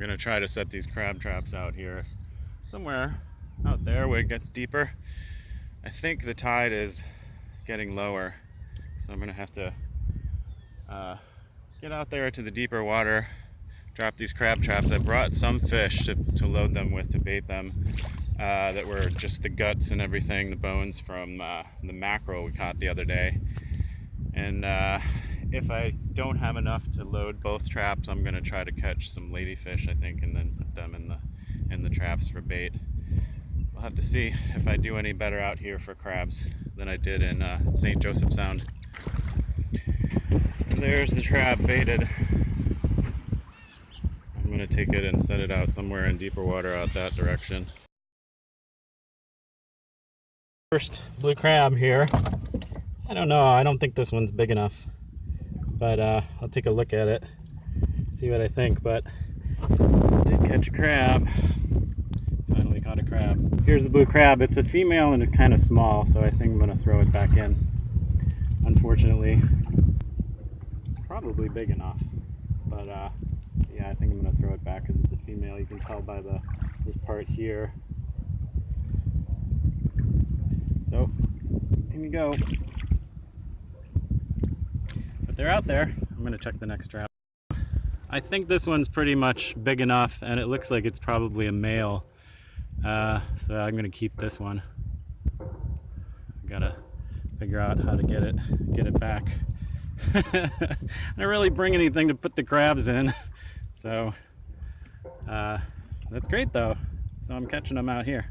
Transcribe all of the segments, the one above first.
gonna try to set these crab traps out here, somewhere out there where it gets deeper. I think the tide is getting lower, so I'm gonna have to get out there to the deeper water, drop these crab traps. I brought some fish to load them with, to bait them, that were just the guts and everything, the bones from the mackerel we caught the other day. And if I don't have enough to load both traps, I'm gonna try to catch some ladyfish, I think, and then put them in the traps for bait. We'll have to see if I do any better out here for crabs than I did in St. Joseph Sound. And there's the trap baited. I'm gonna take it and set it out somewhere in deeper water out that direction. First blue crab here. I don't know, I don't think this one's big enough, but I'll take a look at it, see what I think. But I did catch a crab. Finally caught a crab. Here's the blue crab. It's a female and it's kind of small, so I think I'm gonna throw it back in. Unfortunately, probably big enough, but yeah, I think I'm gonna throw it back because it's a female. You can tell by this part here. So here you go. But they're out there. I'm gonna check the next trap. I think this one's pretty much big enough, and it looks like it's probably a male. So I'm gonna keep this one. I gotta figure out how to get it back. I don't really bring anything to put the crabs in, so that's great though. So I'm catching them out here.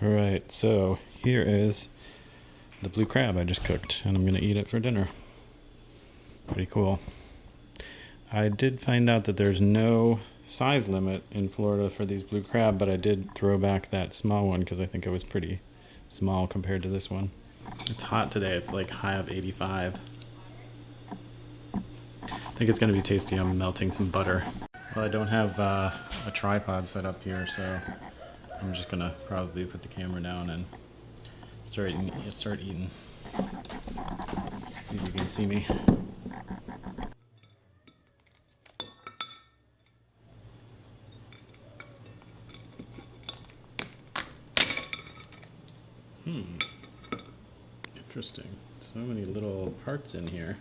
All right, so here is the blue crab I just cooked, and I'm gonna eat it for dinner. Pretty cool. I did find out that there's no size limit in Florida for these blue crab, but I did throw back that small one because I think it was pretty small compared to this one. It's hot today. It's like high of 85. I think it's going to be tasty. I'm melting some butter. Well, I don't have a tripod set up here, so I'm just going to probably put the camera down and start eating. See if you can see me. Interesting. So many little parts in here.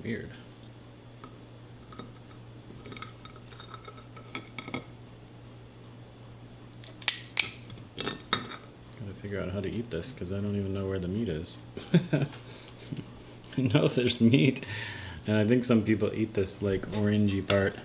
Weird. Gotta figure out how to eat this because I don't even know where the meat is. I know there's meat, and I think some people eat this like orangey part.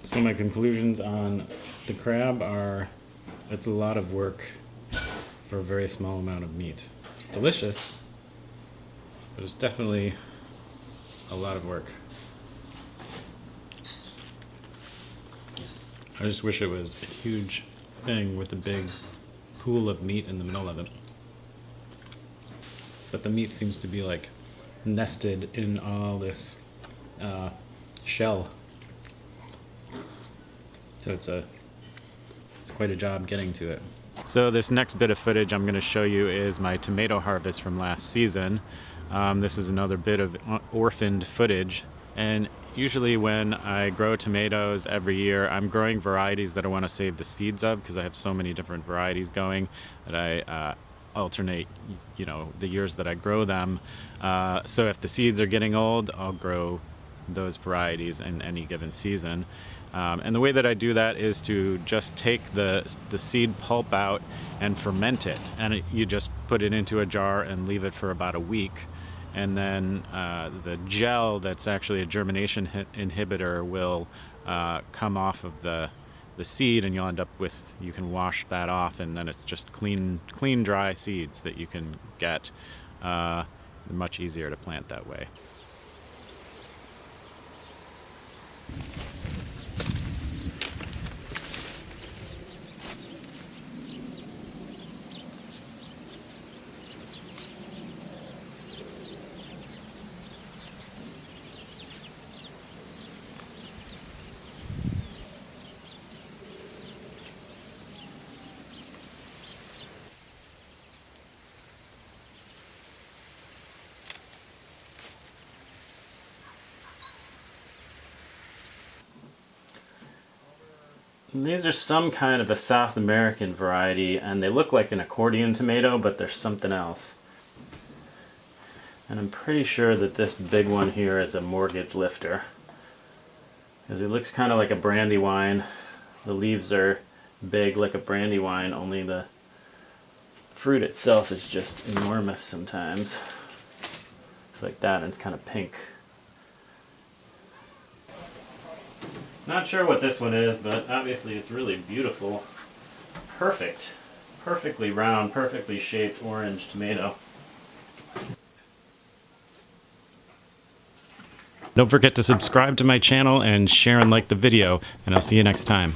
So my conclusions on the crab are, it's a lot of work for a very small amount of meat. It's delicious, but it's definitely a lot of work. I just wish it was a huge thing with a big pool of meat in the middle of it. But the meat seems to be like nested in all this shell. So it's quite a job getting to it. So this next bit of footage I'm going to show you is my tomato harvest from last season. This is another bit of orphaned footage. And usually when I grow tomatoes every year, I'm growing varieties that I want to save the seeds of because I have so many different varieties going that I alternate, the years that I grow them. So if the seeds are getting old, I'll grow those varieties in any given season. And the way that I do that is to just take the seed pulp out and ferment it. And you just put it into a jar and leave it for about a week. And then the gel that's actually a germination inhibitor will come off of the seed, and you'll end up with, you can wash that off, and then it's just clean dry seeds that you can get. Much easier to plant that way. And these are some kind of a South American variety, and they look like an accordion tomato, but they're something else. And I'm pretty sure that this big one here is a mortgage lifter, because it looks kind of like a brandywine. The leaves are big like a brandywine, only the fruit itself is just enormous sometimes. It's like that, and it's kind of pink. Not sure what this one is, but obviously it's really beautiful. Perfect. Perfectly round, perfectly shaped orange tomato. Don't forget to subscribe to my channel and share and like the video, and I'll see you next time.